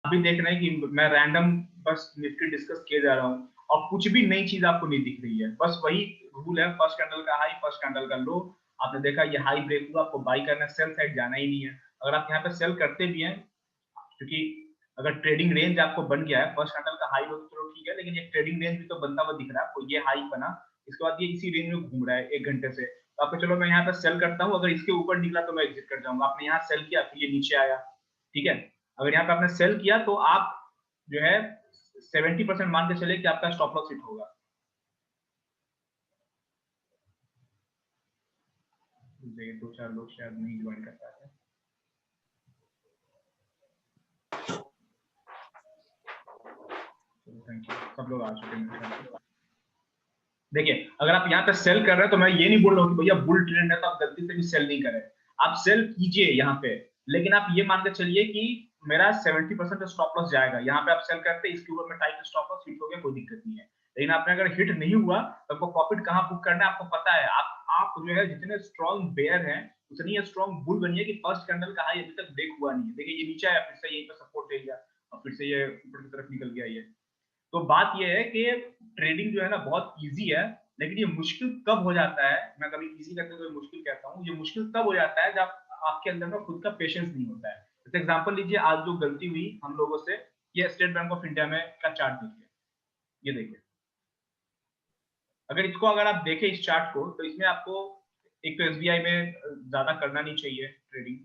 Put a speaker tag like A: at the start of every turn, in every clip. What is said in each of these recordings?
A: अभी देख रहे हैं कि मैं रैंडम बस निफ्टी डिस्कस किए जा रहा हूँ और कुछ भी नई चीज आपको नहीं दिख रही है, बस वही रूल है, फर्स्ट कैंडल का हाई फर्स्ट कैंडल का लो, आपने देखा ये हाई ब्रेक हुआ, आपको बाई करना है, सेल साइड जाना ही नहीं है। अगर आप यहाँ पे सेल करते भी हैं, क्योंकि अगर ट्रेडिंग रेंज आपको बन गया है, फर्स्ट कैंडल का हाई हो तो चलो ठीक है, लेकिन ये ट्रेडिंग रेंज भी तो बनता हुआ दिख रहा है आपको, ये हाई बना, इसके बाद ये इसी रेंज में घूम रहा है 1 घंटे से, तो आपको चलो मैं यहाँ पे सेल करता हूँ, अगर इसके ऊपर निकला तो मैं एग्जिट कर जाऊंगा। आपने यहाँ सेल किया फिर ये नीचे आया, ठीक है, अगर यहाँ पे आपने सेल किया तो आप जो है 70% मान के चले कि आपका स्टॉप लॉस हिट होगा। दो चार लोग शायद नहीं ज्वाइन कर पाते। थैंक यू, सब लोग आ चुके हैं। देखिए अगर आप यहाँ पे सेल कर रहे हैं तो मैं ये नहीं बोल रहा हूँ कि भैया बुल ट्रेंड है तो आप गलती से भी सेल नहीं करें, आप सेल कीजिए यहाँ पे, लेकिन आप ये मान के चलिए कि मेरा 70% स्टॉप लॉस जाएगा। यहाँ पे आप सेल करते हैं, इसके ऊपर में टाइप स्टॉप लॉस हिट हो गया, कोई दिक्कत नहीं है, लेकिन आपने अगर हिट नहीं हुआ तो आपको प्रॉफिट कहाँ बुक करना है आपको पता है। आप जो है जितने स्ट्रॉन्ग बेयर हैं उतनी स्ट्रॉन्ग बुल बनिए कि फर्स्ट कैंडल का हाई अभी तक ब्रेक हुआ नहीं है। देखिए ये नीचे आया, फिर से यहीं पे सपोर्ट एरिया और फिर से ये ऊपर की तरफ निकल गया ये। तो बात ये है कि ट्रेडिंग जो है ना बहुत इजी है, लेकिन ये मुश्किल कब हो जाता है, मैं कभी इजी करते हुए मुश्किल कहता हूँ, ये मुश्किल तब हो जाता है जब आपके अंदर में खुद का पेशेंस नहीं होता है। जैसे एग्जांपल लीजिए, आज जो गलती हुई हम लोगों से, ये स्टेट बैंक ऑफ इंडिया में का चार्ट देखिए, ये देखिए, अगर आप देखें इस चार्ट को तो इसमें आपको एक तो एसबीआई में ज्यादा करना नहीं चाहिए ट्रेडिंग,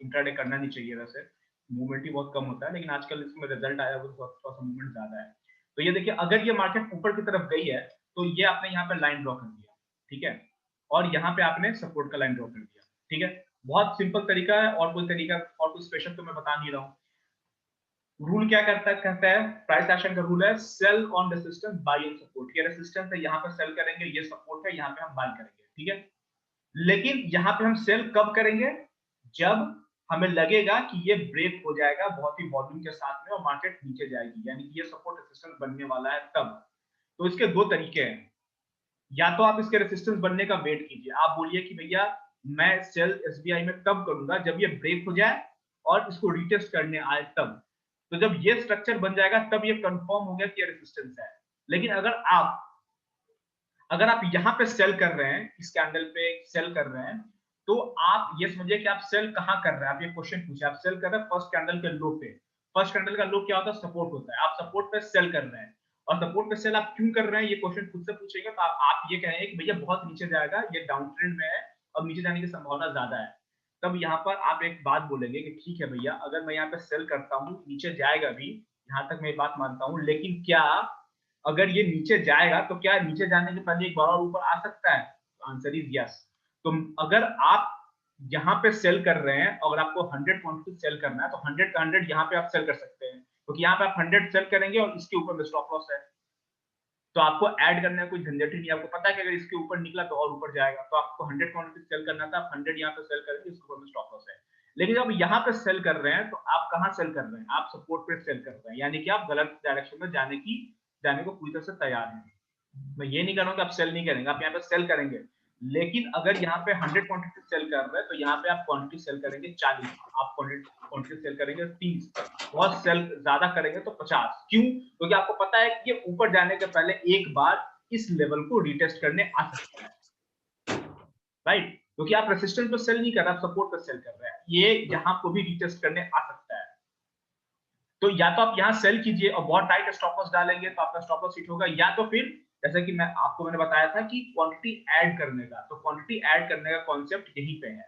A: इंट्राडे करना नहीं चाहिए, वैसे मूवमेंट ही बहुत कम होता है, लेकिन आजकल इसमें रिजल्ट आया वो थोड़ा सा मूवमेंट ज्यादा है। तो ये देखिए अगर ये मार्केट ऊपर की तरफ गई है तो ये आपने यहाँ पे लाइन ड्रॉ कर दिया, ठीक है, और यहाँ पे आपने सपोर्ट का लाइन ड्रॉ कर दिया, ठीक है, बहुत सिंपल तरीका है, और कोई तरीका और कोई स्पेशल तो मैं बता नहीं रहा हूँ। रूल क्या कहता है, प्राइस एक्शन का रूल है sell on resistance buy on support. ये रेजिस्टेंस है, यहाँ पे सेल करेंगे, ये सपोर्ट है, यहाँ पे हम बाय करेंगे, ठीक है, लेकिन यहाँ पे हम सेल कब करेंगे, जब हमें लगेगा कि ये ब्रेक हो जाएगा बहुत ही वॉल्यूम के साथ में और मार्केट नीचे जाएगी, यानी कि ये सपोर्ट रेजिस्टेंस बनने वाला है तब। तो इसके दो तरीके हैं, या तो आप इसके रेजिस्टेंस बनने का वेट कीजिए, आप बोलिए कि भैया मैं सेल एसबीआई में तब करूंगा जब ये ब्रेक हो जाए और इसको रिटेस्ट करने आए तब। तो जब ये स्ट्रक्चर बन जाएगा तब ये कंफर्म हो गया कि ये रेजिस्टेंस है। लेकिन अगर आप यहाँ पे सेल कर रहे हैं, इस कैंडल पे सेल कर रहे हैं, तो आप ये समझिए कि आप सेल कहाँ कर रहे हैं, आप ये क्वेश्चन पूछे, आप सेल कर रहे हैं फर्स्ट कैंडल के लो पे। फर्स्ट कैंडल का लो क्या होता है, सपोर्ट होता है, आप सपोर्ट पे सेल कर रहे हैं, और सपोर्ट पे सेल आप क्यों कर रहे हैं ये क्वेश्चन खुद से पूछेंगे तो आप ये कहेंगे कि भैया बहुत नीचे जाएगा, ये डाउन ट्रेंड में है और नीचे जाने की संभावना ज्यादा है। तब यहाँ पर आप एक बात बोलेंगे कि ठीक है भैया, अगर मैं यहाँ पे सेल करता हूँ नीचे जाएगा भी, यहाँ तक मैं बात मानता हूँ, लेकिन क्या अगर ये नीचे जाएगा तो क्या नीचे जाने के पहले एक बार और ऊपर आ सकता है, आंसर इज यस। तो अगर आप यहाँ पे सेल कर रहे हैं और आपको 100 क्वांटिटी सेल करना है तो 100 का 100 यहाँ पे आप सेल कर सकते हैं, क्योंकि यहाँ पे आप 100 सेल करेंगे और इसके ऊपर में स्टॉप लॉस है, तो आपको ऐड करने का कोई झंझट ही नहीं, आपको पता है कि अगर इसके ऊपर निकला तो और ऊपर जाएगा, तो आपको 100 क्वांटिटी सेल करना था, आप 100 यहाँ पे सेल करेंगे, इसके ऊपर में स्टॉप लॉस है। लेकिन जब यहाँ पे सेल कर रहे हैं तो आप कहाँ सेल कर रहे हैं, आप सपोर्ट पे सेल कर रहे हैं, यानी कि आप गलत डायरेक्शन में जाने को पूरी तरह से तैयार हैं। मैं ये नहीं कह रहा हूँ कि आप सेल नहीं करेंगे, आप यहाँ पे सेल करेंगे, लेकिन अगर यहाँ पे 100 क्वांटिटी सेल कर रहे हैं तो यहाँ पे आप क्वांटिटी सेल करेंगे 40, आप क्वांटिटी सेल करेंगे 30, बहुत सेल ज्यादा करेंगे तो 50। क्यों? क्योंकि आपको पता है कि ये ऊपर जाने के पहले एक बार इस लेवल को रिटेस्ट करने आ सकता है, राइट, क्योंकि आप रेसिस्टेंस पे सेल नहीं कर रहे, आप सपोर्ट पे सेल कर रहे हैं, ये यहाँ को भी रिटेस्ट करने आ सकता है। तो या तो आप यहाँ सेल कीजिए और बहुत टाइट स्टॉप लॉस डालेंगे तो आपका स्टॉप लॉस हिट होगा, या तो फिर जैसे कि मैंने बताया था कि क्वांटिटी ऐड करने का, तो क्वांटिटी ऐड करने का कॉन्सेप्ट यहीं पे है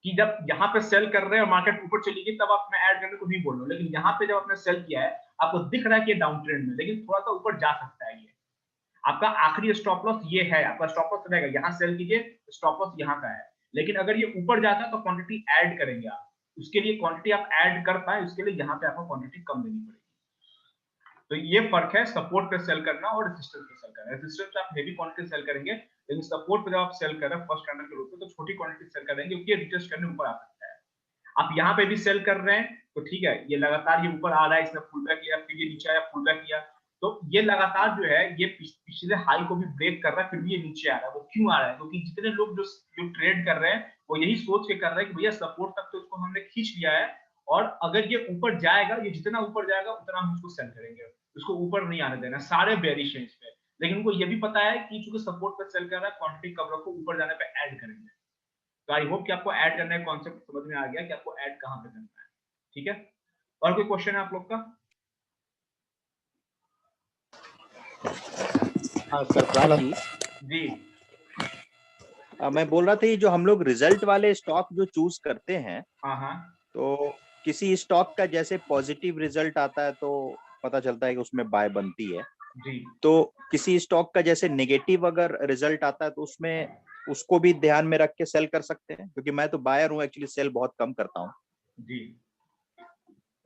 A: कि जब यहाँ पे सेल कर रहे हैं और मार्केट ऊपर चली गई तब आप मैं ऐड करने को नहीं बोल रहा हूँ, लेकिन यहाँ पे जब आपने सेल किया है आपको दिख रहा है कि डाउन ट्रेंड में, लेकिन थोड़ा सा ऊपर जा सकता है, ये आपका आखिरी स्टॉप लॉस ये है, आपका स्टॉप लॉस रहेगा, यहाँ सेल कीजिए, स्टॉप लॉस यहाँ का है। लेकिन अगर ये ऊपर जाता है तो क्वांटिटी ऐड करेंगे आप, उसके लिए क्वांटिटी आप ऐड कर पाए उसके लिए यहाँ पे आपको क्वांटिटी कम देनी पड़ेगी। तो ये फर्क है सपोर्ट पे सेल करना और रेजिस्टेंस पे सेल करना। रेजिस्टेंस पे आप हेवी क्वांटिटी सेल करेंगे, लेकिन सपोर्ट पे जब आप सेल कर रहे हैं फर्स्ट कैंडल के रूप में तो छोटी क्वांटिटी सेल करेंगे क्योंकि रिटेस्ट करने ऊपर आ सकता है। आप यहाँ पे भी सेल कर रहे हैं तो ठीक है, ये लगातार ये ऊपर आ रहा है, इसने फुल बैक किया, फिर ये नीचे आया, फुल बैक किया, तो ये लगातार जो है ये पिछले हाई को भी ब्रेक कर रहा है, फिर भी ये नीचे आ रहा है। वो क्यों आ रहा है? क्योंकि जितने लोग जो ट्रेड कर रहे हैं वो यही सोच के कर रहे हैं कि भैया सपोर्ट तक तो इसको हमने खींच लिया है और अगर ये ऊपर जाएगा, ये जितना ऊपर जाएगा उतना हम उसको सेल करेंगे, उसको ऊपर नहीं आने देना, सारे बेयरिश हैं इस पे। लेकिन उनको ये भी पता है कि चूंकि सपोर्ट पे सेल कर रहा है, क्वांटिटी कवर को ऊपर जाने पे ऐड करेंगे। तो आई होप कि आपको ऐड करने का कॉन्सेप्ट समझ में आ गया कि आपको ऐड कहां पे करना है। ठीक है, और कोई क्वेश्चन है आप लोग का?
B: हाँ सरफराज जी,
A: जी
B: मैं बोल रहा था ये जो हम लोग रिजल्ट वाले स्टॉक जो चूज करते हैं,
A: हाँ हाँ
B: तो किसी स्टॉक का जैसे पॉजिटिव रिजल्ट आता है तो पता चलता है कि उसमें बाय बनती है,
A: जी
B: तो किसी स्टॉक का जैसे नेगेटिव अगर रिजल्ट आता है तो उसमें उसको भी ध्यान में रख के सेल कर सकते हैं, क्योंकि मैं तो बायर हूँ एक्चुअली, सेल बहुत कम करता हूँ।
A: जी।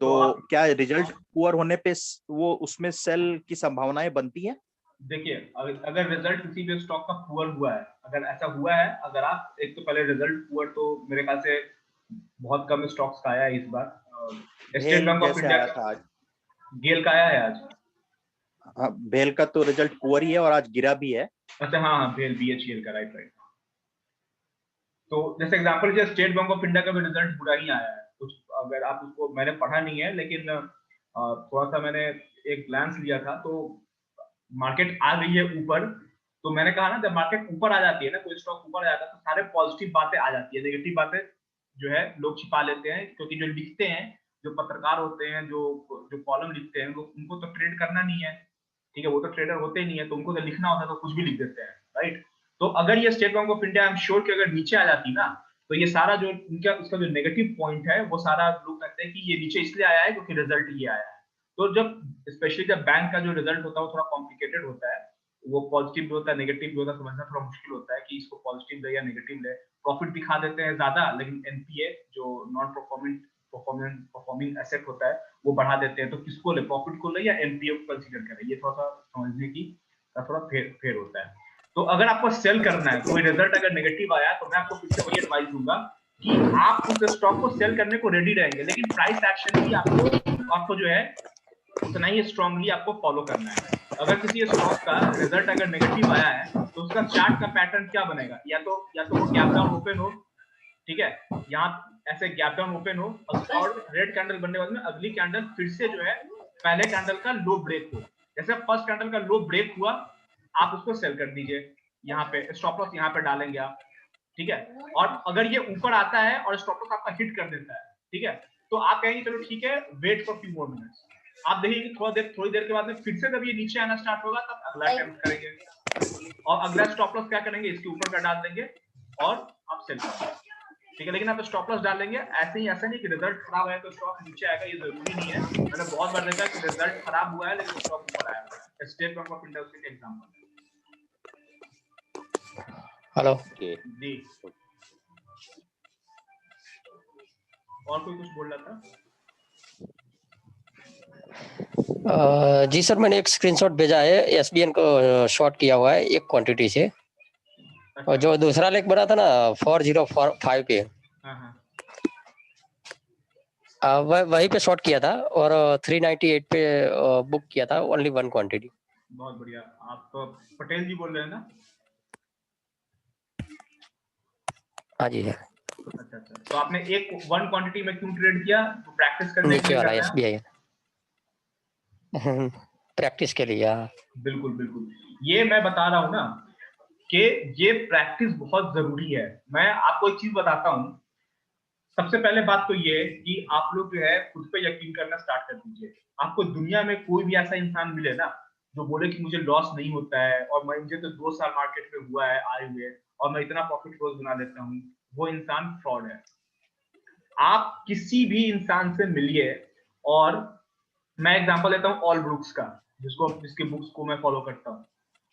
B: तो
A: तो आप
B: क्या रिजल्ट पुअर होने पे वो उसमें सेल की संभावनाएं बनती हैं?
A: देखिए, अगर रिजल्ट किसी भी स्टॉक का पुअर हुआ है, अगर ऐसा हुआ है, अगर आप एक तो पहले रिजल्ट पुअर तो मेरे ख्याल से बहुत कम स्टॉक्स का आया है इस बार। स्टेट
B: भेल
A: बैंक ऑफ
B: जैसे
A: इंडिया
B: आया
A: का,
B: था आज।
A: गेल का आया है आज।
B: हाँ, भेल का तो रिजल्ट पुअर ही है और आज गिरा भी है।
A: अच्छा हाँ हाँ, भेल BHEL का, राइट राइट। तो जैसे एग्जांपल, जो स्टेट बैंक ऑफ इंडिया का भी रिजल्ट बुरा ही आया है कुछ, अगर आप उसको, मैंने पढ़ा नहीं है लेकिन थोड़ा सा मैंने एक ग्लांस लिया था, तो मार्केट आ गई है ऊपर। तो मैंने कहा ना, जब मार्केट ऊपर आ जाती है ना, कोई स्टॉक ऊपर आ जाता है, तो सारे पॉजिटिव बातें आ जाती है, नेगेटिव बातें जो है लोग छिपा लेते हैं, क्योंकि जो लिखते हैं, जो पत्रकार होते हैं, जो जो कॉलम लिखते हैं, उनको तो ट्रेड करना नहीं है, ठीक है, वो तो ट्रेडर होते ही नहीं है, तो उनको तो लिखना होता है, तो कुछ भी लिख देते हैं, राइट। तो अगर ये state bank of India, I am sure कि अगर नीचे आ जाती ना, तो ये सारा जो उनका उसका जो नेगेटिव पॉइंट है, वो सारा लोग कहते हैं कि ये नीचे इसलिए आया है क्योंकि रिजल्ट ये आया है। तो जब स्पेशली जब बैंक का जो रिजल्ट होता है वो थोड़ा कॉम्प्लिकेटेड होता है, वो पॉजिटिव भी होता है, नेगेटिव भी होता है, समझना थोड़ा मुश्किल होता है कि इसको पॉजिटिव ले या नेगेटिव ले। प्रॉफिट दिखा देते हैं ज्यादा, लेकिन NPA जो नॉन परफॉर्मिंग एसेट होता है वो बढ़ा देते हैं, तो किसको ले, प्रॉफिट को ले या NPA को कंसीडर करें, ये थोड़ा सा समझने की थोड़ा फेर फेर होता है। तो अगर आपको सेल करना है, कोई रिजल्ट अगर नेगेटिव आया, तो मैं आपको फिर से वही एडवाइस दूंगा कि आप उस स्टॉक को सेल करने को रेडी रहेंगे, लेकिन प्राइस एक्शन भी आपको जो है उतना ही स्ट्रांगली आपको फॉलो करना है। अगर किसी स्टॉक का रिजल्ट अगर नेगेटिव आया है, तो उसका चार्ट का पैटर्न क्या बनेगा, या तो वो गैप डाउन ओपन हो, ठीक है, यहाँ ऐसे गैप डाउन ओपन हो, और रेड कैंडल बनने के बाद में अगली कैंडल फिर से जो है पहले कैंडल का लो ब्रेक हो। जैसे फर्स्ट कैंडल का लो ब्रेक हुआ, आप उसको सेल कर दीजिए, यहाँ पे स्टॉप लॉस यहाँ पे डालेंगे आप, ठीक है। और अगर ये ऊपर आता है और स्टॉप लॉस आपका हिट कर देता है, ठीक है, तो आप कहेंगे चलो ठीक है, wait for few more minutes. आप देखिए थोड़ी देर के बाद में फिर से जब ये नीचे आना स्टार्ट होगा, तब अगला अटेम्प्ट करेंगे, और अगला स्टॉप लॉस क्या करेंगे, इसके ऊपर का डाल देंगे और आप सेल कर देंगे, ठीक है। लेकिन आप स्टॉप लॉस डालेंगे ऐसे ही, ऐसा नहीं कि रिजल्ट खराब है तो स्टॉक नीचे आएगा, ये जरूरी नहीं है। मैंने बहुत बार देखा कि रिजल्ट खराब हुआ है लेकिन स्टॉक ऊपर आया हुआ है। स्टेट बैंक ऑफ इंडिया उसके एग्जांपल है।
C: हेलो
A: जी, और कोई कुछ बोल रहा था?
C: जी सर, मैंने एक स्क्रीनशॉट भेजा है, SBN को शॉर्ट किया हुआ है एक क्वांटिटी से, और जो दूसरा लेख बना था ना 4045 पे,
A: हाँ,
C: वहीं पे शॉर्ट किया था, और 398 पे बुक किया था, ओनली वन क्वांटिटी।
A: बहुत बढ़िया। आप पटेल जी बोल रहे हैं ना?
C: हाँ जी है,
A: अच्छा अच्छा, तो आपने एक वन क्वांटिटी में क्यों ट्रेड किया? तो प्रैक्टिस करने के
C: नीचे
A: लिए
C: वाला
A: कर रहे हैं?
C: SBI प्रैक्टिस के लिए।
A: बिल्कुल बिल्कुल, ये मैं बता रहा हूँ ना कि ये प्रैक्टिस बहुत जरूरी है। मैं आपको एक चीज बताता हूँ, सबसे पहले बात तो ये है कि आप लोग जो है खुद पे यकीन करना स्टार्ट कर दीजिए। आपको दुनिया में कोई भी ऐसा इंसान मिले ना जो बोले कि मुझे लॉस नहीं होता है, और मुझे तो 2 साल मार्केट में हुआ है आए हुए, और मैं इतना प्रॉफिट रोज बना लेता हूँ, वो इंसान फ्रॉड है। आप किसी भी इंसान से मिलिए, और मैं एग्जांपल लेता हूँ ऑल ब्रुक्स का, जिसके बुक्स को मैं फॉलो करता हूँ।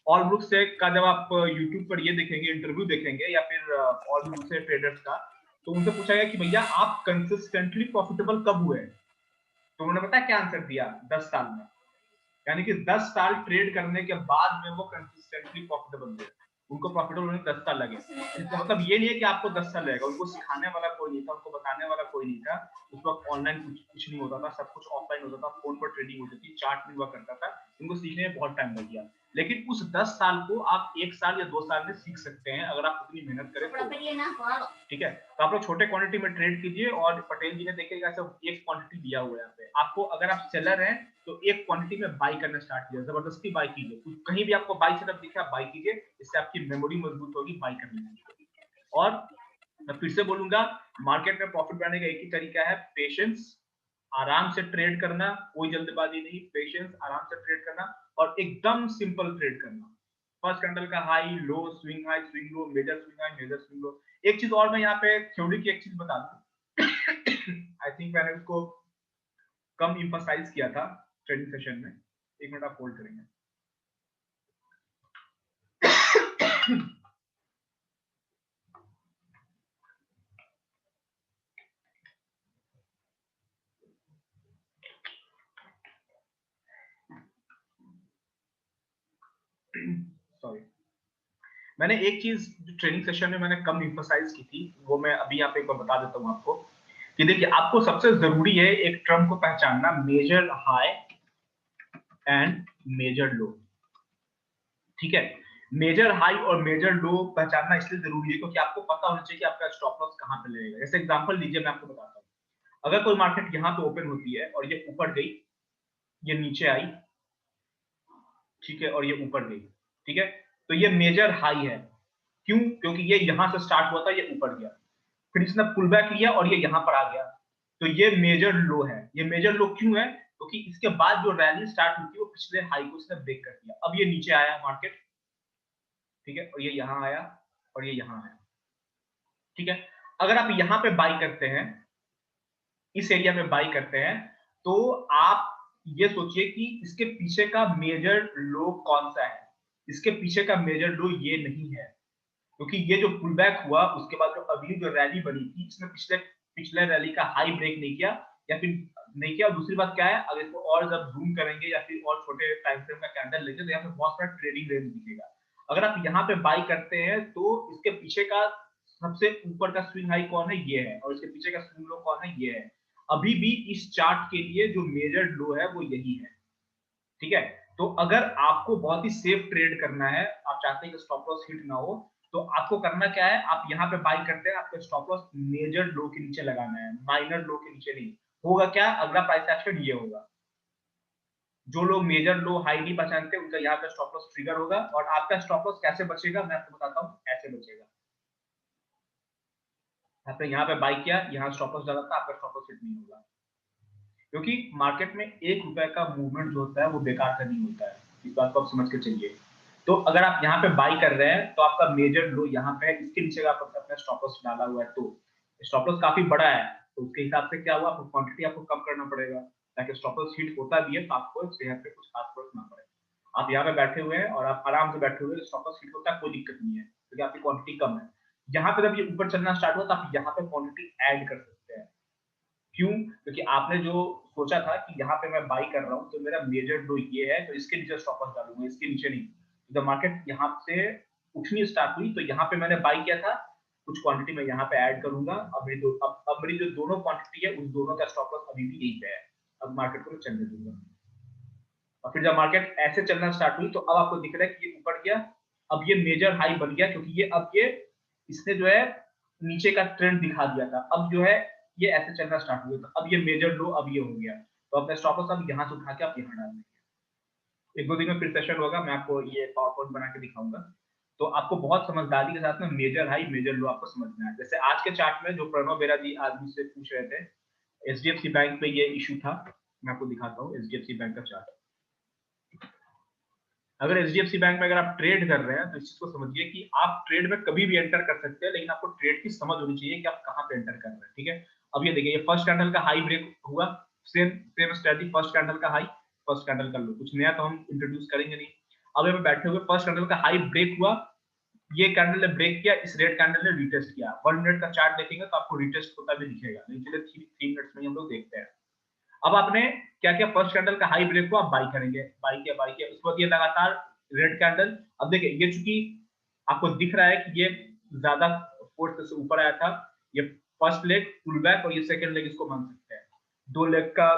A: ऑल ब्रुक्स से का जब आप यूट्यूब पर ये देखेंगे, इंटरव्यू देखेंगे, या फिर और भी दूसरे ट्रेडर्स का, तो उनसे पूछा गया कि भैया आप कंसिस्टेंटली प्रॉफिटेबल कब हुए, तो उन्होंने पता क्या आंसर दिया? 10 साल में। यानी कि 10 साल ट्रेड करने के बाद में वो कंसिस्टेंटली प्रॉफिटेबल हुए, उनको प्रॉफिटेबल होने 10 साल लगे। इसका मतलब ये नहीं है कि आपको 10 साल लगेगा, उनको सिखाने वाला कोई नहीं था, उनको बताने वाला कोई नहीं था। उस वक्त ऑनलाइन कुछ नहीं होता था, सब कुछ ऑफलाइन होता था, फोन पर ट्रेडिंग होती थी, चार्ट नहीं हुआ करता था, उनको सीखने में बहुत टाइम लग गया। लेकिन उस 10 साल को आप 1 साल या 2 साल में सीख सकते हैं अगर आप उतनी मेहनत करें तो। ठीक है, तो आप लोग छोटे क्वांटिटी में ट्रेड कीजिए और पटेल जी ने देखिएगा सब एक क्वांटिटी दिया हुआ है यहाँ पे आपको। अगर आप सेलर हैं तो एक क्वांटिटी में बाई करना स्टार्ट कीजिए, जबरदस्ती बाई कीजिए, कहीं भी आपको बाई सेटअप दिखे आप बाई कीजिए, इससे आपकी मेमोरी मजबूत होगी बाई करने की। और मैं फिर से बोलूंगा, मार्केट में प्रॉफिट बनाने का एक ही तरीका है, पेशेंस, आराम से ट्रेड करना, कोई जल्दबाजी नहीं, पेशेंस, आराम से ट्रेड करना और एकदम सिंपल ट्रेड करना। फर्स्ट कैंडल का high low, swing high, swing low, major swing high, major swing low. एक चीज और मैं यहाँ पे थ्योरी की एक चीज बता दूं, आई थिंक मैंने उसको कम इंफसाइज किया था ट्रेडिंग सेशन में। एक मिनट आप होल्ड करेंगे। सॉरी, मैंने एक चीज ट्रेनिंग सेशन में मैंने कम इंफसाइज की थी, वो मैं अभी यहाँ पे एक बार बता देता हूँ आपको कि देखिए आपको सबसे जरूरी है एक टर्म को पहचानना, मेजर हाई एंड मेजर लो। ठीक है, मेजर हाई और मेजर लो पहचानना इसलिए जरूरी है क्योंकि आपको पता होना चाहिए कि आपका स्टॉप लॉस कहां पे लगेगा। जैसे एग्जांपल लीजिए, मैं आपको बताता हूँ, अगर कोई मार्केट यहाँ पे ओपन होती है और ये ऊपर गई, ये नीचे आई, ठीक है, और ये ऊपर गई, ठीक है, तो ये मेजर हाई है। क्यों? क्योंकि ये यहां से स्टार्ट हुआ था, ये ऊपर गया, फिर इसने पुल बैक लिया और ये यहां पर आ गया, तो ये मेजर लो है। ये मेजर लो क्यों है? क्योंकि इसके बाद जो रैली स्टार्ट हुई थी वो पिछले हाई को इसने ब्रेक कर दिया। अब ये नीचे आया मार्केट, ठीक है, और ये यहां आया और ये यहां आया, ठीक है। अगर आप यहां पे बाई करते हैं, इस एरिया में बाई करते हैं, तो आप ये सोचिए कि इसके पीछे का मेजर लो कौन सा है। इसके पीछे का मेजर लो ये नहीं है, क्योंकि ये जो पुल बैक हुआ उसके बाद जो अगली जो रैली बनी थी, इसमें पिछले पिछले रैली का हाई ब्रेक नहीं किया या फिर नहीं किया। और दूसरी बात क्या है, अगर इसको और जब जूम करेंगे या फिर और छोटे टाइम फ्रेम का कैंडल लेंगे तो यहाँ पे बहुत सारा ट्रेडिंग रेंज दिखेगा। अगर आप यहाँ पे बाई करते हैं तो इसके पीछे का सबसे ऊपर का स्विंग हाई कौन है? ये है। और इसके पीछे का स्विंग लो कौन है? ये है। अभी भी इस चार्ट के लिए जो मेजर लो है वो यही है, ठीक है। तो अगर आपको बहुत ही सेफ ट्रेड करना है, आप चाहते हैं कि स्टॉप लॉस हिट ना हो, तो आपको करना क्या है, आप यहाँ पे बाई करते हैं, आपका स्टॉप लॉस मेजर लो के नीचे लगाना है, माइनर लो के नीचे नहीं। होगा क्या, अगला प्राइस एक्शन ये होगा, जो लोग मेजर लो हाई नहीं पहचानते उनका यहाँ पे स्टॉप लॉस ट्रिगर होगा। और आपका स्टॉप लॉस कैसे बचेगा मैं आपको बताता हूँ, ऐसे बचेगा। आपने यहाँ पे बाई किया, यहाँ स्टॉप लॉस डाला था, आपका स्टॉप लॉस हिट नहीं होगा, क्योंकि मार्केट में 1 रुपए का मूवमेंट जो होता है वो बेकार का नहीं होता है, इस बात को आप समझ के चलिए। तो अगर आप यहाँ पे बाई कर रहे हैं तो आपका मेजर लो यहाँ पे है, इसके नीचे आप अपना स्टॉप लॉस डाला हुआ है, तो स्टॉप लॉस काफी बड़ा है, तो उसके हिसाब से क्या हुआ, आपको क्वांटिटी आपको कम करना पड़ेगा ताकि स्टॉप लॉस हिट होता भी है तो आपको सेहत पे कुछ खास फर्क ना पड़े। आप यहाँ पे बैठे हुए हैं और आप आराम से बैठे हुए, स्टॉप लॉस हिट होता है कोई दिक्कत नहीं है क्योंकि आपकी क्वांटिटी कम है। यहाँ पे जब ये ऊपर चलना स्टार्ट हुआ तो आप यहाँ पे क्वांटिटी ऐड कर सकते हैं। क्यों? क्योंकि आपने जो सोचा था कि यहाँ पे मैं बाई कर रहा हूँ तो मेरा मेजर लो ये है, तो इसके नीचे स्टॉप लॉस डालूंगा, इसके नीचे नहीं। जब मार्केट यहाँ से उठनी स्टार्ट हुई तो यहाँ पे मैंने बाई किया था, कुछ क्वांटिटी मैं यहाँ पे ऐड करूंगा। अब मेरी जो दोनों क्वांटिटी है उस दोनों का स्टॉप लॉस अभी भी यही पे है। अब मार्केट को मैं चलने दूंगा, और फिर जब मार्केट ऐसे चलना स्टार्ट हुई तो अब आपको दिख रहा है कि ये ऊपर गया, अब ये मेजर हाई बन गया, क्योंकि ये अब ये इसने जो है नीचे का ट्रेंड दिखा दिया था। अब जो है ये ऐसे चलना स्टार्ट हुआ था, अब ये मेजर लो अब ये हो गया, तो अपने स्टॉप लॉस अब यहाँ से उठा के आप यहाँ डाल देंगे। 1-2 दिन में फिर सेशन होगा, मैं आपको ये पावर पॉइंट बना के दिखाऊंगा, तो आपको बहुत समझदारी के साथ में मेजर हाई मेजर लो आपको समझना है। जैसे आज के चार्ट में जो प्रणव बेरा जी आज मुझसे पूछ रहे थे, एचडीएफसी बैंक पे ये इशू था, मैं आपको दिखाता हूँ एचडीएफसी बैंक का चार्ट। अगर एचडीएफसी बैंक में अगर आप ट्रेड कर रहे हैं तो इस चीज को समझिए कि आप ट्रेड में कभी भी एंटर कर सकते हैं, लेकिन आपको ट्रेड की समझ होनी चाहिए कि आप कहां पे एंटर कर रहे हैं, ठीक है। अब ये देखिए, ये फर्स्ट कैंडल का हाई ब्रेक हुआ, same same strategy, first candle का हाई, फर्स्ट कैंडल का लो, कुछ नया तो हम इंट्रोड्यूस करेंगे नहीं। अब यहाँ बैठे हुए फर्स्ट कैंडल का हाई ब्रेक हुआ, ये कैंडल ने ब्रेक किया, इस रेड कैंडल ने रिटेस्ट किया। 1 मिनट का चार्ट देखेंगे तो आपको रिटेस्ट होता भी दिखेगा, लेकिन चलिए 3 मिनट्स में हम लोग देखते हैं। अब आपने क्या किया, फर्स्ट कैंडल का हाई ब्रेक को आप बाई करेंगे, बाई किया, उसके बाद ये लगातार रेड कैंडल। अब देखिए, ये चूंकि आपको दिख रहा है कि ये ज्यादा फोर्स से ऊपर आया था, ये फर्स्ट लेग पुल बैक और ये सेकंड लेग इसको मान सकते हैं। 2 लेग का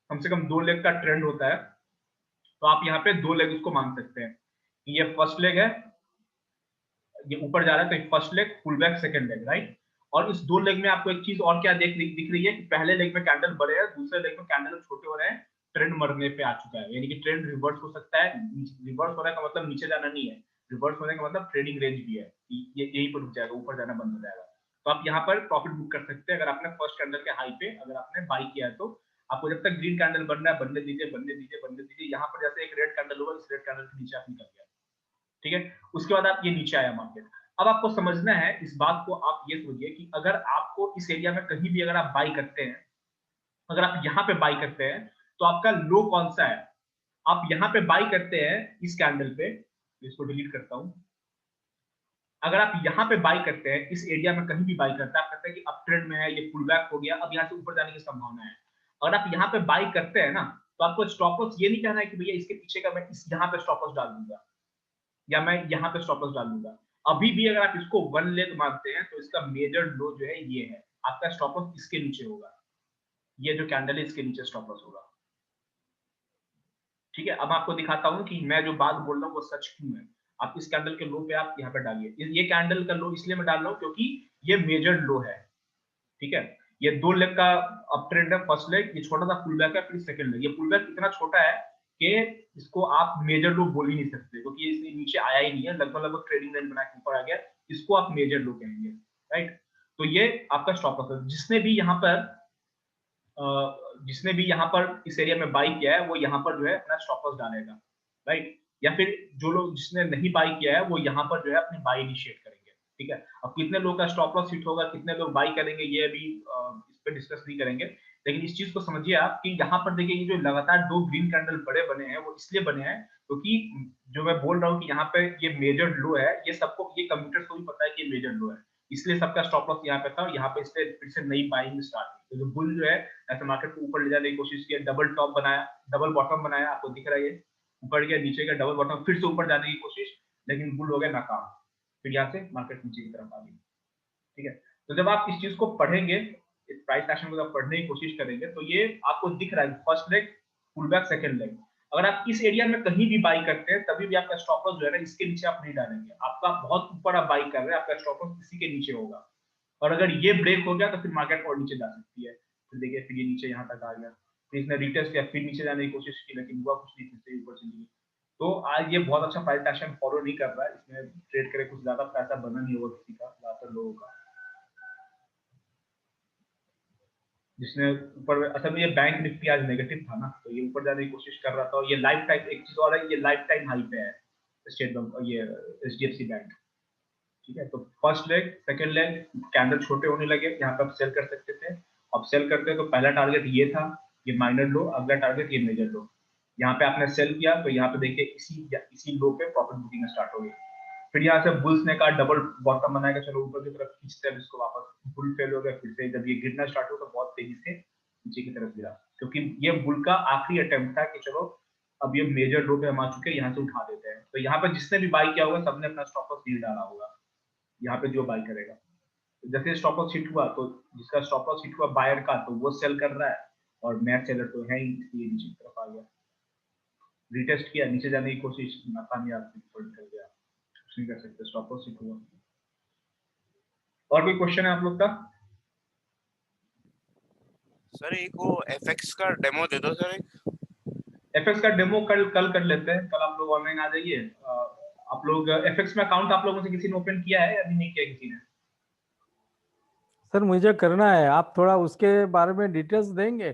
A: कम से कम 2 लेग का ट्रेंड होता है, तो आप यहाँ पे 2 लेग उसको मान सकते हैं। ये फर्स्ट लेग है, ये ऊपर जा रहा है, तो एक first leg, pull back, second leg, right. और इस 2 लेग में आपको एक चीज और क्या दिख रही है कि पहले लेग में कैंडल बड़े हैं, दूसरे लेग में कैंडल छोटे हो रहे हैं, ट्रेंड मरने पे आ चुका है, यानी कि ट्रेंड रिवर्स हो सकता है। रिवर्स होने का मतलब नीचे जाना नहीं है, रिवर्स होने का मतलब ट्रेडिंग रेंज भी है, ये यहीं पर रुक जाएगा, ऊपर जाना बंद हो जाएगा। तो आप यहाँ पर प्रॉफिट बुक कर सकते हैं अगर आपने फर्स्ट कैंडल के हाई पे अगर आपने बाई किया है। तो आपको जब तक ग्रीन कैंडल बन रहा है बनने दीजिए, बनने दीजिए, बनने दीजिए। यहाँ पर जैसे एक रेड कैंडल होगा, इस रेड कैंडल के नीचे आप निकल गया, ठीक है। उसके बाद आप ये नीचे आया मार्केट। अब आपको समझना है इस बात को, आप ये सोचिए कि अगर आपको इस एरिया में कहीं भी अगर आप बाई करते हैं, अगर आप यहाँ पे बाई करते हैं तो आपका लो कौन सा है। आप यहाँ पे बाई करते हैं इस कैंडल पे, इसको डिलीट करता हूं। अगर आप यहाँ पे बाई करते हैं इस एरिया में कहीं भी बाई करते हैं, आप कहते हैं कि अप ट्रेंड में है, ये पुल बैक हो गया, अब यहाँ से ऊपर जाने की संभावना है। अगर आप यहाँ पे बाई करते हैं ना, तो आपको स्टॉप लॉस ये नहीं कहना है कि भैया इसके पीछे का मैं इस यहाँ पे स्टॉप लॉस डाल दूंगा या मैं यहाँ पे स्टॉप लॉस डाल दूंगा। अभी भी अगर आप इसको 1 लेग मानते हैं तो इसका मेजर लो जो है ये है, आपका स्टॉप लॉस इसके नीचे होगा, ये जो कैंडल है इसके नीचे स्टॉप लॉस होगा, ठीक है। अब आपको दिखाता हूं कि मैं जो बात बोल रहा हूँ वो सच क्यों है। आप इस कैंडल के लो पे आप यहाँ पे डालिए, ये कैंडल का लो इसलिए मैं डाल रहा हूँ क्योंकि ये मेजर लो है, ठीक है। ये 2 लेग का अप ट्रेंड है, फर्स्ट लेग, ये छोटा सा पुल बैक है, फिर सेकंड लेग। ये पुल बैक इतना छोटा है कि इसको आप मेजर लो बोल ही नहीं सकते, क्योंकि ये इसलिए नीचे आया ही नहीं है, लगभग लगभग ट्रेडिंग रेंज बना के ऊपर आ गया, इसको आप मेजर लो कहेंगे, राइट। तो ये आपका स्टॉप लॉस है। जिसने भी यहाँ पर इस एरिया में बाई किया है वो यहाँ पर जो है अपना स्टॉप लॉस डालेगा, राइट। या फिर जो लोग जिसने नहीं बाई किया है वो यहाँ पर जो है अपनी बाई इनिशिएट करेंगे, ठीक है। अब कितने लोग का स्टॉप लॉस हिट होगा, कितने लोग बाई करेंगे, ये अभी इस पे डिस्कस नहीं करेंगे, लेकिन इस चीज को समझिए आप कि यहाँ पर देखिए ये जो लगातार 2 ग्रीन कैंडल बड़े बने हैं वो इसलिए बने हैं क्योंकि जो मैं बोल रहा हूँ कि यहाँ पे ये मेजर लो है, ये सबको, ये कंप्यूटर्स को भी पता है कि ये मेजर लो है, इसलिए सबका स्टॉप लॉस यहाँ पे था और यहाँ पे इसलिए फिर से नई बाइंग स्टार्ट हुई। तो जो बुल जो है ऐसे मार्केट को ऊपर ले जाने की कोशिश की, डबल टॉप बनाया, डबल बॉटम बनाया, आपको दिख रहा है ये ऊपर गया, नीचे गया, डबल बॉटम, फिर से ऊपर जाने की कोशिश, लेकिन बुल हो गया नाकाम, फिर यहाँ से मार्केट नीचे की तरफ आ गई, ठीक है। तो जब आप इस चीज को पढ़ेंगे, इस प्राइस एक्शन को जब पढ़ने की कोशिश करेंगे तो ये आपको दिख रहा है first leg, pull back, second leg. अगर आप इस एरिया में कहीं भी बाई करते हैं तभी भी आपका स्टॉप लॉस जो है ना इसके नीचे आप नहीं डालेंगे, आपका बहुत ऊपर आप बाई कर रहे हैं, आपका स्टॉप लॉस इसी के नीचे होगा। और अगर ये ब्रेक हो गया तो फिर मार्केट और नीचे जा सकती है। फिर देखिए फिर ये नीचे यहाँ तक आ गया, फिर इसने रिटेस्ट किया, फिर नीचे जाने की कोशिश की लेकिन हुआ कुछ नहीं, फिर से ऊपर चली गई। तो आज ये बहुत अच्छा प्राइस एक्शन फॉलो नहीं कर रहा है, इसमें ट्रेड करे कुछ ज्यादा पैसा बना नहीं होगा किसी का, ज्यादातर लोगों का, जिसने ऊपर असल में ये बैंक निफ्टी आज नेगेटिव था ना, तो ये ऊपर जाने की कोशिश कर रहा था। और ये लाइफ टाइम, एक चीज और है, ये लाइफ टाइम हाई पे है स्टेट बैंक, ये एचडीएफसी बैंक, ठीक है। तो first leg, second leg, candle छोटे होने लगे, यहाँ पे आप सेल कर सकते थे। अब सेल करते तो पहला टारगेट ये था, ये माइनर लो, अगला टारगेट ये मेजर लो। यहाँ पे आपने सेल किया तो यहाँ पे देखिए इसी लो पे प्रॉफिट बुकिंग स्टार्ट हो गई। फिर यहाँ से बुल्स ने कहा डबल बॉटम बनाएगा, चलो ऊपर की तरफ खींचते हैं इसको वापस, बुल फेल हो गया, फिर से जब ये गिरना स्टार्ट हो तो बहुत तेजी से नीचे की तरफ गिरा, क्योंकि ये बुल का आखिरी अटेम्प्ट था कि चलो अब ये मेजर लो पे हम आ चुके हैं, यहाँ से उठा देते हैं। तो यहाँ पे जिसने भी बाई किया होगा सबने अपना स्टॉप लॉस नीचे डाला होगा, यहाँ पे जो बाई करेगा। तो जैसे स्टॉप लॉस हिट हुआ तो जिसका स्टॉप लॉस हिट हुआ बायर का, तो वो सेल कर रहा है, और मैं सेलर तो है ही, इसलिए नीचे की तरफ आ गया, रिटेस्ट किया, नीचे जाने की कोशिश, नाकामयाब, निकल गया, कुछ नहीं कर सकते, स्टॉप लॉस हिट हुआ। और कोई क्वेश्चन है आप लोग का?
D: सर एक वो एफएक्स का डेमो दे दो सर।
A: एफएक्स का डेमो कल कर लेते हैं, कल आप लोग ऑनलाइन आ जाइए। आप लोग एफएक्स में अकाउंट आप लोगों से किसी ने ओपन किया है, अभी नहीं किया किसी ने?
E: सर मुझे करना है, आप थोड़ा उसके बारे में डिटेल्स देंगे?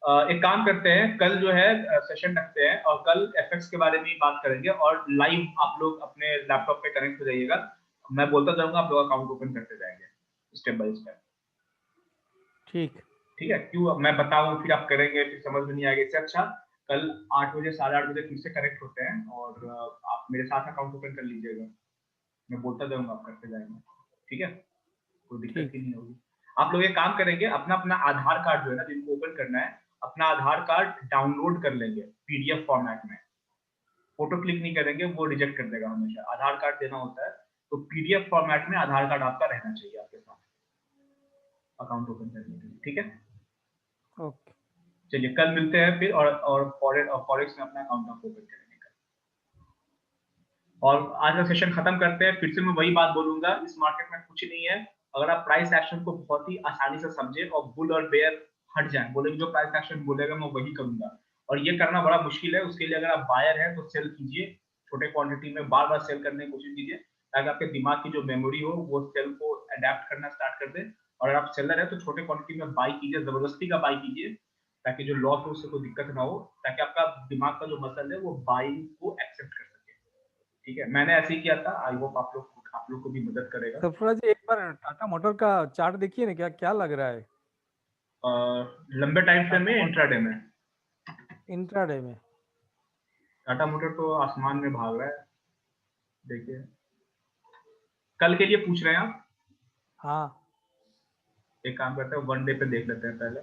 A: एक काम करते हैं, कल जो है सेशन रखते हैं और कल एफएक्स के बारे में ही बात करेंगे, और लाइव आप लोग अपने लैपटॉप पे कनेक्ट हो जाइएगा, मैं बोलता जाऊंगा, आप लोग अकाउंट ओपन करते जाएंगे स्टेप बाय स्टेप। ठीक है, क्यों मैं बताऊं फिर आप करेंगे, फिर समझ में नहीं आएगा। इससे अच्छा कल 8 बजे 8:30 बजे फिर से कनेक्ट होते हैं और आप मेरे साथ अकाउंट ओपन कर लीजिएगा, मैं बोलता जाऊंगा, आप करते जाएंगे, ठीक है, कोई दिक्कत ही नहीं होगी। आप लोग ये काम करेंगे, अपना अपना आधार कार्ड जो है ना, जिनको ओपन करना है, अपना आधार कार्ड डाउनलोड कर लेंगे पीडीएफ फॉर्मेट में, फोटो क्लिक नहीं करेंगे, वो रिजेक्ट कर देगा हमेशा। आधार कार्ड देना होता है, तो पीडीएफ फॉर्मेट में आधार कार्ड आपका रहना चाहिए आपके साथ अकाउंट ओपन करने के लिए, ठीक है?
E: ओके,
A: चलिए कल मिलते हैं फिर, और फॉरेक्स में अपना अकाउंट आप ओपन करेंगे। और आज का सेशन खत्म करते हैं। फिर से मैं वही बात बोलूंगा, इस मार्केट में कुछ नहीं है। अगर आप प्राइस एक्शन को बहुत ही आसानी से समझे और बुल और बेयर हट जाए, बोले जो प्राइस एक्शन बोलेगा मैं वही करूंगा, और ये करना बड़ा मुश्किल है। उसके लिए अगर आप बायर हैं तो सेल कीजिए, छोटे क्वांटिटी में बार बार सेल करने की कोशिश कीजिए, ताकि आपके दिमाग की जो मेमोरी हो वो सेल को अडेप्ट करना स्टार्ट कर दे। और अगर आप सेलर है तो छोटे क्वांटिटी में बाई कीजिए, जबरदस्ती का बाई कीजिए, ताकि जो लॉस हो उससे कोई दिक्कत ना हो, ताकि आपका दिमाग का जो मसल है वो बाइंग को एक्सेप्ट कर सके। ठीक है, मैंने ऐसे ही किया था। आई होप आप लोग को भी मदद करेगा।
E: सरफराज जी, एक बार टाटा मोटर का चार्ट देखिए ना, क्या क्या लग रहा है
A: लंबे टाइम फ्रेम में, इंट्राडे में?
E: इंट्राडे में?
A: टाटा मोटर तो आसमान में भाग रहा है, देखिए। कल के लिए पूछ रहे हैं आप?
E: हाँ,
A: एक काम करते हैं, वन डे पे देख लेते हैं पहले।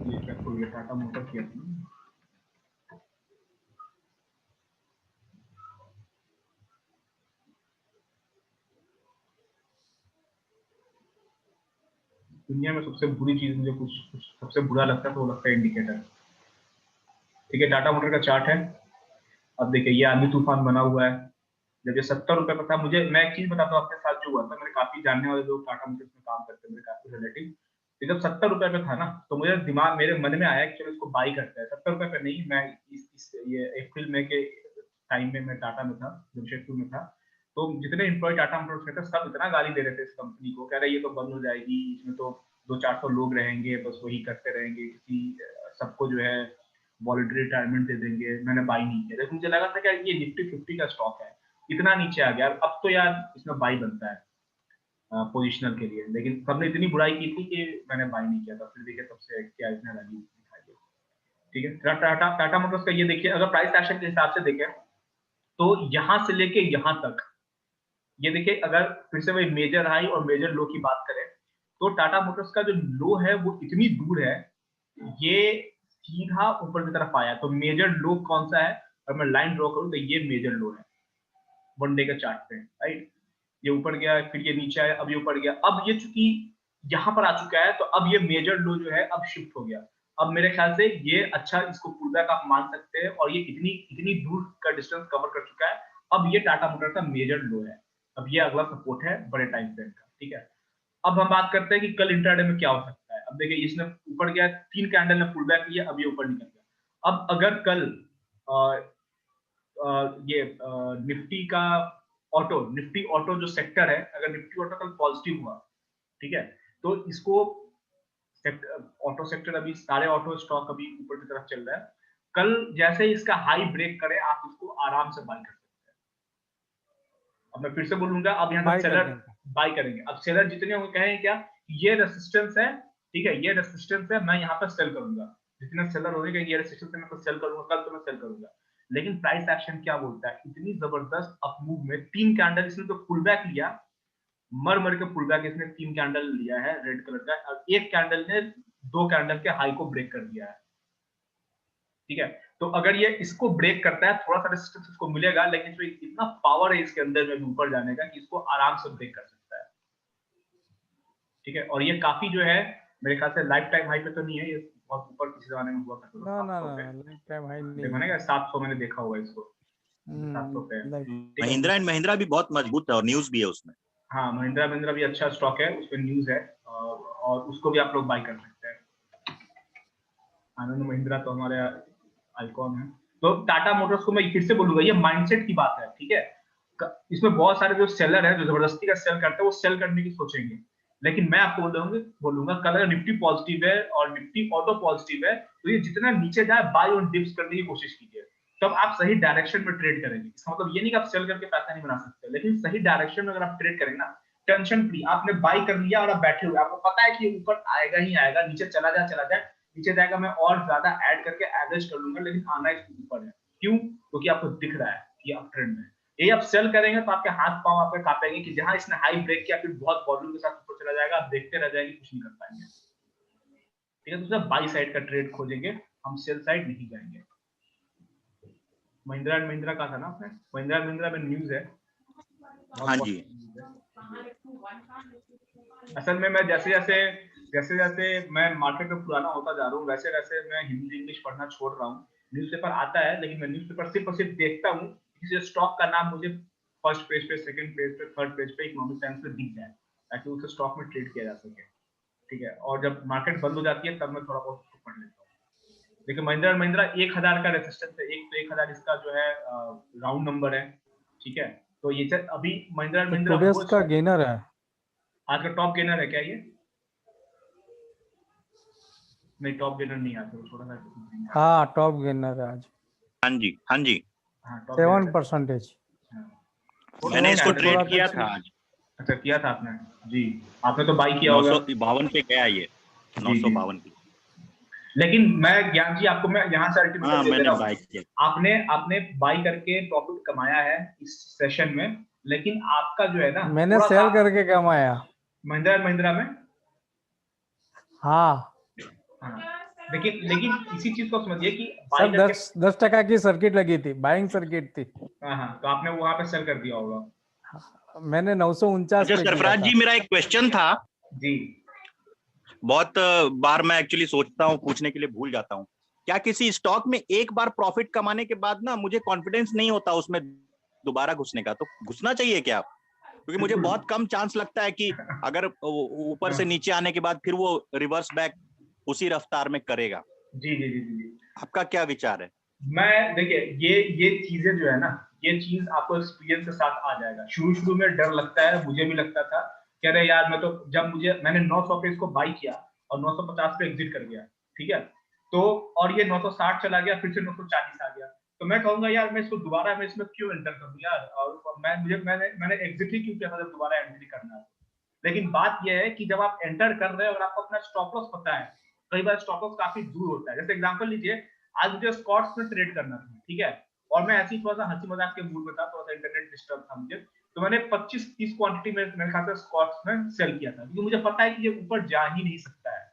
A: ये क्या खुल गया? टाटा मोटर किया था ना? दुनिया में सबसे बुरी चीज मुझे कुछ सबसे बुरा लगता है तो वो लगता है इंडिकेटर। ठीक है, टाटा मोटर का चार्ट है। अब देखिए ये आंधी तूफान बना हुआ है। जब ये 70 रुपए पर था, मुझे, मैं एक चीज बताता हूँ, अपने साथ जो हुआ था, मेरे काफी जानने वाले लोग टाटा मोटर्स में काम करते हैं, मेरे काफी रिलेटिव। जब 70 रुपए पे था ना, तो मुझे दिमाग, मेरे मन में आया कि चलो इसको बाई करते हैं। 70 रुपए पे नहीं, मैं ये अप्रैल मई के टाइम में मैं टाटा में था, जमशेदपुर में था। तो जितने एम्प्लॉय टाटा मोटर्स में थे सब इतना गाली दे रहे थे इस कंपनी को, कह रहे ये तो बंद हो जाएगी, इसमें तो 200-400 लोग रहेंगे, बस वही करते रहेंगे, किसी सबको जो है वॉलंटरी रिटायरमेंट दे देंगे। मैंने बाई नहीं किया, लेकिन मुझे लगा था कि ये निफ्टी 50 का स्टॉक है, इतना नीचे आ गया, अब तो यार इसमें बाई बनता है पोजिशनल के लिए। लेकिन सबने इतनी बुराई की थी कि मैंने बाई नहीं किया था। फिर देखिए सबसे क्या इसने रैली दिखाई है। ठीक है, टाटा मोटर्स का ये देखिए, अगर प्राइस एक्शन के हिसाब से देखें तो यहां से लेके यहां तक, ये देखिए, अगर फिर से वही मेजर हाई और मेजर लो की बात करें तो टाटा मोटर्स का जो लो है वो इतनी दूर है, ये सीधा ऊपर की तरफ आया। तो मेजर लो कौन सा है? और मैं लाइन ड्रॉ करूं तो ये मेजर लो है वन डे के चार्ट पे, राइट। ये ऊपर गया, फिर ये नीचे आया, अब ये ऊपर गया। अब ये चूंकि यहाँ पर आ चुका है तो अब ये मेजर लो जो है अब शिफ्ट हो गया। अब मेरे ख्याल से ये अच्छा, इसको पुल बैक आप मान सकते हैं, और ये इतनी इतनी दूर का डिस्टेंस कवर कर चुका है। अब ये टाटा मोटर का मेजर लो है। अब ये अगला सपोर्ट है बड़े टाइम फ्रेम का। ठीक है, अब हम बात करते हैं कि कल इंट्राडे में क्या हो सकता है। अब देखिए इसने ऊपर गया, 3 कैंडल ने पुल बैक किया, अब ये ऊपर निकल गया। अब अगर कल ये निफ्टी का निफ्टी ऑटो जो सेक्टर है, अगर निफ्टी ऑटो कल पॉजिटिव हुआ, ठीक है, तो इसको ऑटो सेक्टर, अभी सारे ऑटो स्टॉक अभी ऊपर की तरफ चल रहा है, कल जैसे ही इसका हाई ब्रेक करे आप इसको आराम से बाय कर सकते हैं। अब मैं फिर से बोलूंगा, अब यहाँ तक सेलर बाय करेंगे। अब सेलर जितने होंगे कहेंगे क्या, ये रेसिस्टेंस है, ठीक है, ये रेसिस्टेंस है, मैं यहाँ पर सेल करूंगा। जितने सेलर होंगे ये रेसिस्टेंस है, मैं तो सेल करूंगा, कल तो मैं सेल करूंगा। लेकिन प्राइस एक्शन क्या बोलता है, इतनी जबरदस्त अप मूव में 3 कैंडल इसने तो पुल बैक लिया, मर मर के पुल बैक इसने 3 कैंडल लिया है रेड कलर का, और एक कैंडल ने 2 कैंडल के हाई को ब्रेक कर दिया है। ठीक है, तो अगर ये इसको ब्रेक करता है, थोड़ा सा रेजिस्टेंस इसको मिलेगा, लेकिन जो इतना पावर है इसके अंदर में ऊपर जाने का कि इसको आराम से ब्रेक कर सकता है। ठीक है, और ये काफी जो है मेरे ख्याल से लाइफ टाइम हाई पे तो नहीं है, ये बहुत ऊपर किसी जमाने में हुआ करता था,
E: ना ना ना, लाइफ टाइम हाई नहीं
A: देखो ना, 700 मैंने देखा हुआ इसको, 700 पे।
B: महिंद्रा एंड महिंद्रा भी बहुत मजबूत है और न्यूज भी है उसमें।
A: हाँ, महिंद्रा भी अच्छा स्टॉक है, उसमें न्यूज है, और उसको भी आप लोग बाय कर सकते हैं। आनंद महिंद्रा तो हमारे आइकॉन है। तो टाटा मोटर्स को मैं फिर से बोलूंगा, ये माइंडसेट की बात है। ठीक है, इसमें बहुत सारे जो सेलर है, जो जबरदस्ती का सेल करते हैं, वो सेल करने की सोचेंगे, लेकिन मैं आपको बोलूंगा कल अगर निफ्टी पॉजिटिव है और निफ्टी ऑटो पॉजिटिव है तो ये जितना नीचे जाए बाय ऑन डिप्स करने की कोशिश कीजिए, तब आप सही डायरेक्शन में ट्रेड करेंगे। इसका मतलब ये नहीं कि आप सेल करके पैसा नहीं बना सकते, लेकिन सही डायरेक्शन में अगर आप ट्रेड करेंगे ना, टेंशन फ्री, आपने बाय कर लिया और आप बैठे हुए, आपको पता है कि ऊपर आएगा ही आएगा, नीचे चला जाए, नीचे जाएगा मैं और ज्यादा ऐड करके एवरेज कर लूंगा, लेकिन आना इसके ऊपर है। क्यों? क्योंकि आपको दिख रहा है कि अप ट्रेंड में। ये आप सेल करेंगे तो आपके हाथ पांव आपके कांपेंगे कि जहां इसने हाई ब्रेक किया फिर बहुत वॉल्यूम के साथ ऊपर चला जाएगा, आप देखते रह जाएंगे, कुछ नहीं कर पाएंगे। ठीक है, तो बाई साइड का ट्रेड खोजेंगे, हम सेल साइड नहीं जाएंगे। महिंद्रा एंड महिंद्रा का था ना आपने, महिंद्रा एंड महिंद्रा में न्यूज है,
B: हाँ जी।
A: असल में मैं जैसे जैसे मैं मार्केट में पुराना होता जा रहा हूँ, वैसे वैसे मैं हिंदी इंग्लिश पढ़ना छोड़ रहा हूँ। न्यूज़पेपर आता है, लेकिन मैं न्यूज़पेपर सिर्फ और सिर्फ देखता हूँ, किसी स्टॉक का नाम मुझे फर्स्ट पेज पे, सेकंड पेज पे, थर्ड पेज पे इकोनॉमिक टाइम्स पे दिख जाए, ताकि उसे स्टॉक में ट्रेड किया जा सके। ठीक है, और जब मार्केट बंद हो जाती है तब मैं थोड़ा बहुत पढ़ लेता हूँ। देखिए महिंद्रा एंड महिंद्रा 1000 का रेजिस्टेंस है, एक तो 1000 इसका जो है राउंड नंबर है। ठीक है, तो ये अभी महिंद्रा एंड महिंद्रा
E: टुडेस का गेनर है,
A: आज का टॉप गेनर है क्या ये? नहीं, टॉप गेनर नहीं आता, थोड़ा सा।
E: हाँ टॉप गेनर है आज।
B: हाँ जी, हाँ जी,
A: हाँ, टॉप गेनर
E: 7%।
B: मैंने इसको ट्रेड किया था आज।
A: अच्छा, किया था आपने? जी, आपने तो बाई किया होगा।
B: 952 पे गया ये, 952 पे।
A: लेकिन मैं ज्ञान जी आपको मैं यहाँ से
B: हाँ,
A: अल्टीमेटम दे
B: मैंने
A: रहा
B: बाय
A: हूँ,
B: किया।
A: आपने बाई करके प्रॉफिट कमाया है इस सेशन में, लेकिन आपका जो है ना,
E: मैंने
A: थोड़ा
E: सेल
A: सा
E: करके कमाया।
A: महिंद्रा एंड महिंद्रा में।
E: हाँ
A: हाँ, लेकिन इसी चीज को समझिए कि बाई
E: सर
A: करके
E: 10% की सर्किट लगी थी, बाइंग सर्किट थी।
A: हाँ, तो आपने वहां पे सेल कर दिया होगा।
E: मैंने 949
B: अच्छा
E: पे किया
B: सरफराज
E: था।
B: जी, मेरा एक क्वेश्चन था।
A: जी,
B: बहुत बार मैं एक्चुअली सोचता हूँ, पूछने के लिए भूल जाता हूँ। क्या किसी स्टॉक में एक बार प्रॉफिट कमाने के बाद ना मुझे कॉन्फिडेंस नहीं होता उसमें दोबारा घुसने का, तो घुसना चाहिए क्या? क्योंकि मुझे
A: बिल्कुल।
B: बहुत कम चांस लगता है कि अगर ऊपर से नीचे आने के बाद फिर वो रिवर्स बैक उसी रफ्तार में करेगा।
A: जी जी जी जी,
B: आपका क्या विचार है?
A: मैं देखिए ये चीजें जो है ना, ये चीज आपको एक्सपीरियंस के साथ आ जाएगा। शुरू में डर लगता है, मुझे भी लगता था, कह रहे यार मैं तो, जब मैंने 900 पे इसको बाई किया और 950 पे एग्जिट कर गया, ठीक है, तो और ये 960 चला गया, फिर से 940 आ गया, तो मैं कहूंगा यार मैं इसको दोबारा मैं इसमें क्यों एंटर करूं यार, और मैंने एग्जिट ही क्यों किया था जब दोबारा एंट्री करना है। लेकिन बात यह है कि जब आप एंटर कर रहे हो और आपको अपना स्टॉप लॉस पता है, कई बार स्टॉप लॉस काफी दूर होता है। जैसे एग्जांपल लीजिए, आज मुझे स्कॉट्स में ट्रेड करना था, ठीक है, और मैं ऐसे ही थोड़ा सा हंसी मजाक के मूड में था, थोड़ा सा इंटरनेट डिस्टर्ब था मुझे, तो मैंने 25-30 क्वांटिटी में मेरे ख्याल से स्कॉट्स में सेल किया था, क्योंकि मुझे पता है कि ये ऊपर जा ही नहीं सकता है।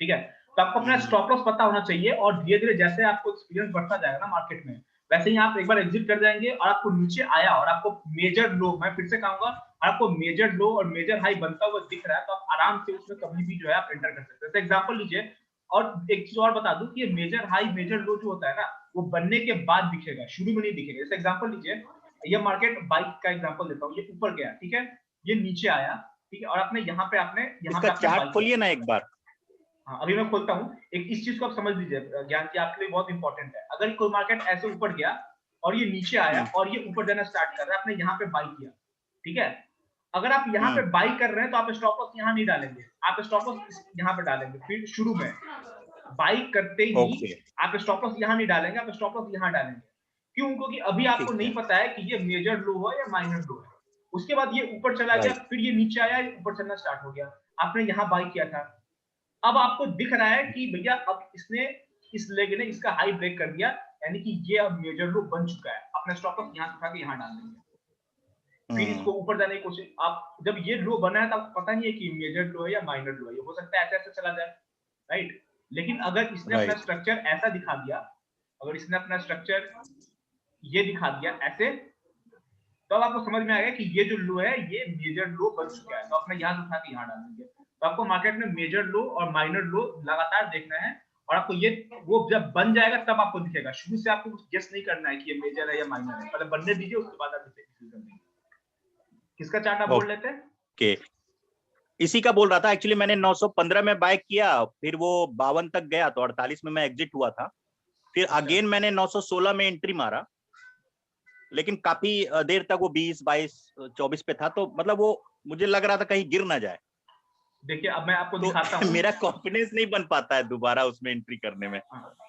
A: ठीक है, तो आपको अपना स्टॉप लॉस पता होना चाहिए, और धीरे धीरे जैसे आपको एक्सपीरियंस बढ़ता जाएगा ना मार्केट में, वैसे ही आप एक बार एग्जिट कर जाएंगे और आपको नीचे आया और आपको मेजर लो, मैं फिर से कहूंगा, आपको मेजर लो और मेजर हाई बनता हुआ दिख रहा है, तो आप आराम से उसमें कभी भी जो है आप एंटर कर सकते हैं। तो एग्जांपल लीजिए, और एक चीज और बता दूं कि ये मेजर हाई मेजर लो जो होता है ना, वो बनने के बाद दिखेगा, शुरू में नहीं दिखेगा। जैसे एग्जांपल लीजिए, ये मार्केट बाइक का एग्जांपल देता हूँ, ये ऊपर गया, ठीक है, ये नीचे आया, ठीक है, और आपने यहाँ पे
B: इसका चार्ट खोलिए ना एक बार।
A: हाँ, अभी मैं खोलता हूँ। एक इस चीज को आप समझ लीजिए, ज्ञान की आपके लिए बहुत इंपॉर्टेंट है। अगर कोई मार्केट ऐसे ऊपर गया और ये नीचे आया और ये ऊपर जाना स्टार्ट कर रहा है, आपने यहाँ पे बाई किया, ठीक है, अगर आप यहाँ पे बाई कर रहे हैं तो आप स्टॉप लॉस यहाँ नहीं डालेंगे, आप स्टॉप लॉस यहाँ पे डालेंगे। फिर शुरू में बाई करते ही आप स्टॉप लॉस यहाँ नहीं डालेंगे, आप स्टॉप लॉस यहाँ डालेंगे। क्यों? क्योंकि अभी आपको नहीं पता है कि ये मेजर लो है या माइनर लो है। उसके बाद ये ऊपर चला गया, फिर ये नीचे आया, ऊपर चलना स्टार्ट हो गया, आपने यहाँ बाई किया था, अब आपको दिख रहा है कि भैया अब इसने, इस लेग ने इसका हाई ब्रेक कर दिया, यानी कि ये अब मेजर लो बन चुका है, अपना स्टॉप लॉस यहाँ उठा के यहाँ डाल देंगे, फिर इसको ऊपर जाने की कोशिश। आप जब ये लो बना है तो आपको पता नहीं है कि मेजर लो है या माइनर लो है, ये हो सकता है ऐसे ऐसे चला जाए, राइट। लेकिन अगर इसने अपना स्ट्रक्चर ऐसा दिखा दिया, अगर इसने अपना स्ट्रक्चर ये दिखा दिया ऐसे, तो अब आपको समझ में आएगा कि ये जो लो है ये मेजर लो बन चुका है, तो अपने यहाँ से उठा के यहाँ डाल देंगे। तो आपको मार्केट में मेजर लो और माइनर लो लगातार देखना है, और आपको ये वो जब बन जाएगा तब आपको दिखेगा। शुरू से आपको कुछ गेस नहीं करना है कि ये मेजर है या माइनर है, पहले बनने दीजिए, उसके बाद आप डिसीजन देंगे। किसका चार्ट आप बोल लेते हैं?
B: ओके, इसी का बोल रहा था एक्चुअली। मैंने 915 में बाय किया, फिर वो 52 तक गया, तो 48 में मैं एग्जिट हुआ था। फिर अगेन मैंने 916 में एंट्री मारा, लेकिन काफी देर तक वो 20, 22, 24 पे था, तो मतलब वो मुझे लग रहा था कहीं गिर ना जाए।
A: देखिए अब मैं आपको
B: तो
A: दिखाता हूँ,
B: मेरा कॉन्फिडेंस नहीं बन पाता है दोबारा उसमें एंट्री करने में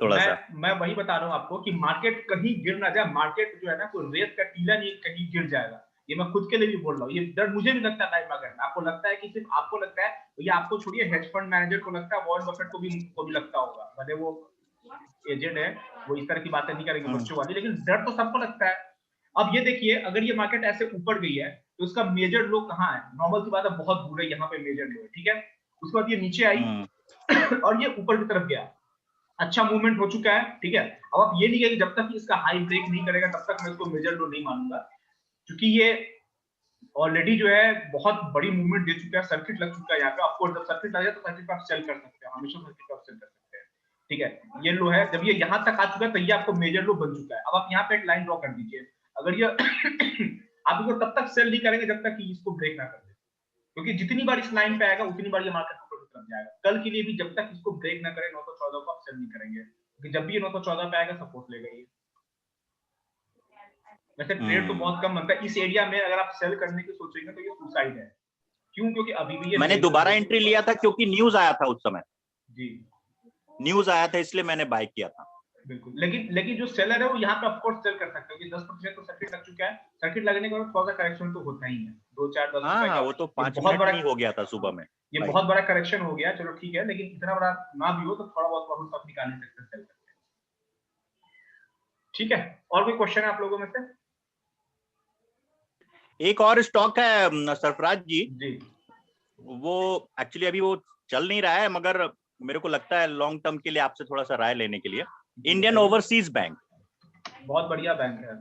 B: थोड़ा सा।
A: मैं वही बता रहा हूँ आपको कि मार्केट कहीं गिर ना जाए। मार्केट जो है ना, कोई रेत का टीला नहीं कहीं गिर जाएगा, ये मैं खुद के लिए भी बोल रहा हूँ। ये डर मुझे भी लगता है लाइव मार्केट में। आपको लगता है कि सिर्फ आपको लगता है, तो ये आपको छोड़िए, हेज फंड मैनेजर को लगता है, वॉरेन बफेट को भी लगता होगा, भले वो एजेंट है, वो इस तरह की बातें नहीं करेंगे बच्चों वाली, लेकिन डर तो सबको लगता है। अब ये देखिए, अगर ये मार्केट ऐसे ऊपर गई है तो उसका मेजर लो कहाँ है? नॉर्मल सी बात है, बहुत दूर है, यहाँ पे मेजर लो है, ठीक है। उसके बाद ये नीचे आई और ये ऊपर की तरफ गया, अच्छा मूवमेंट हो चुका है, ठीक है। अब आप ये नहीं कहेंगे जब तक इसका हाई ब्रेक नहीं करेगा तब तक मैं इसको मेजर लो नहीं मानूंगा, क्योंकि ये ऑलरेडी जो है बहुत बड़ी मूवमेंट दे चुका है, सर्किट लग चुका है यहाँ पे। ऑफकोर्स जब सर्किट लग जाए तो सर्किट पे आप सेल कर सकते हैं, हमेशा सर्किट पे आप सेल कर सकते हैं, ठीक है। ये लो है, जब ये यहाँ तक आ चुका है तो ये आपको मेजर लो बन चुका है। अब आप यहाँ पे एक लाइन ड्रॉ कर दीजिए, अगर ये आप इसको तब तक सेल नहीं करेंगे जब तक कि इसको ब्रेक ना कर दे, क्योंकि जितनी बार इस लाइन पे आएगा उतनी बार ये मार्केट ऊपर की तरफ जाएगा। कल के लिए भी जब तक इसको ब्रेक ना करें 914 को आप सेल नहीं करेंगे, क्योंकि जब भी ये 914 पे आएगा सपोर्ट लेगा ये। वैसे ट्रेड तो बहुत कम बनता है इस एरिया में, अगर आप सेल करने की सोचेंगे तो ये सुसाइड है। क्यों? क्योंकि अभी भी ये
B: मैंने दोबारा एंट्री लिया था क्योंकि न्यूज आया था उस समय,
A: जी
B: न्यूज आया था इसलिए मैंने बाय किया था।
A: बिल्कुल। लेकिन जो सेलर है वो यहाँ पे ऑफ कोर्स सेल कर सकते हो कि 10% तो सर्किट लग चुका है, सर्किट लगने के बाद थोड़ा सा करेक्शन तो होता ही है, 2-4-10 रुपए का।
B: वो तो 5
A: बहुत
B: मिनट
A: बड़ा
B: नहीं हो गया था सुबह में,
A: ये बहुत बड़ा करेक्शन हो गया, चलो ठीक है, लेकिन इतना बड़ा ना भी हो तो थोड़ा बहुत प्रॉफिट आप निकाल सकते हैं सेल करके, ठीक है। और कोई क्वेश्चन है आप लोगों में से?
B: एक और स्टॉक है सरफराज जी,
A: जी
B: वो एक्चुअली अभी वो चल नहीं रहा है, मगर मेरे को लगता है लॉन्ग टर्म के लिए आपसे थोड़ा सा राय लेने के लिए, इंडियन ओवरसीज बैंक।
A: बहुत बढ़िया बैंक है,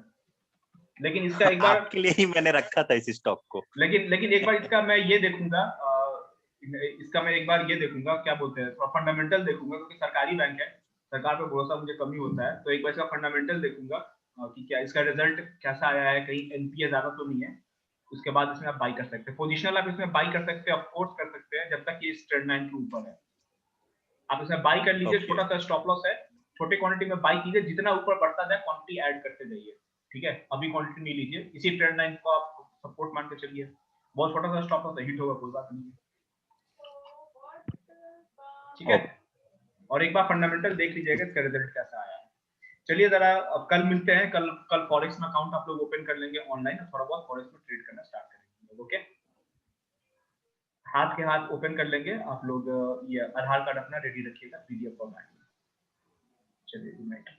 A: लेकिन इसका एक बार
B: आपके लिए ही मैंने रखा था इस स्टॉक को,
A: लेकिन एक बार इसका मैं ये देखूंगा, इसका मैं एक बार ये देखूंगा क्या बोलते हैं, फंडामेंटल देखूंगा, क्योंकि सरकारी बैंक है, सरकार पे भरोसा मुझे कम ही होता है, तो एक बार इसका फंडामेंटल देखूंगा कि क्या इसका रिजल्ट कैसा आया है, कहीं एनपीए ज्यादा तो नहीं है। उसके बाद इसमें आप बाई कर सकते हैं, पोजिशनल आप इसमें बाई कर सकते हैं, ऑफ कोर्स कर सकते हैं, जब तक ये इस ट्रेंड लाइन के ऊपर है आप इसमें बाई कर लीजिए। छोटा सा स्टॉप लॉस है, छोटे क्वांटिटी में बाई कीजिए, जितना ऊपर बढ़ता जाए क्वांटिटी ऐड करते जाइए, ठीक है। अभी क्वांटिटी नहीं लीजिए, इसी ट्रेंड लाइन को आप सपोर्ट मान के चलिए, बहुत छोटा सा स्टॉप लॉस है, हिट होगा कोई बात नहीं, ठीक है। और एक बार फंडामेंटल देख लीजिएगा इसका रिजल्ट कैसा आया है। चलिए जरा अब कल मिलते हैं, कल फॉरेक्स में अकाउंट आप लोग ओपन कर लेंगे ऑनलाइन, और थोड़ा बहुत फॉरेक्स में ट्रेड करना स्टार्ट करेंगे, ओके। हाथ के हाथ ओपन कर लेंगे आप लोग, ये आधार कार्ड अपना रेडी रखिएगा पीडीएफ फॉर्मेट में। चलिए गुड नाइट।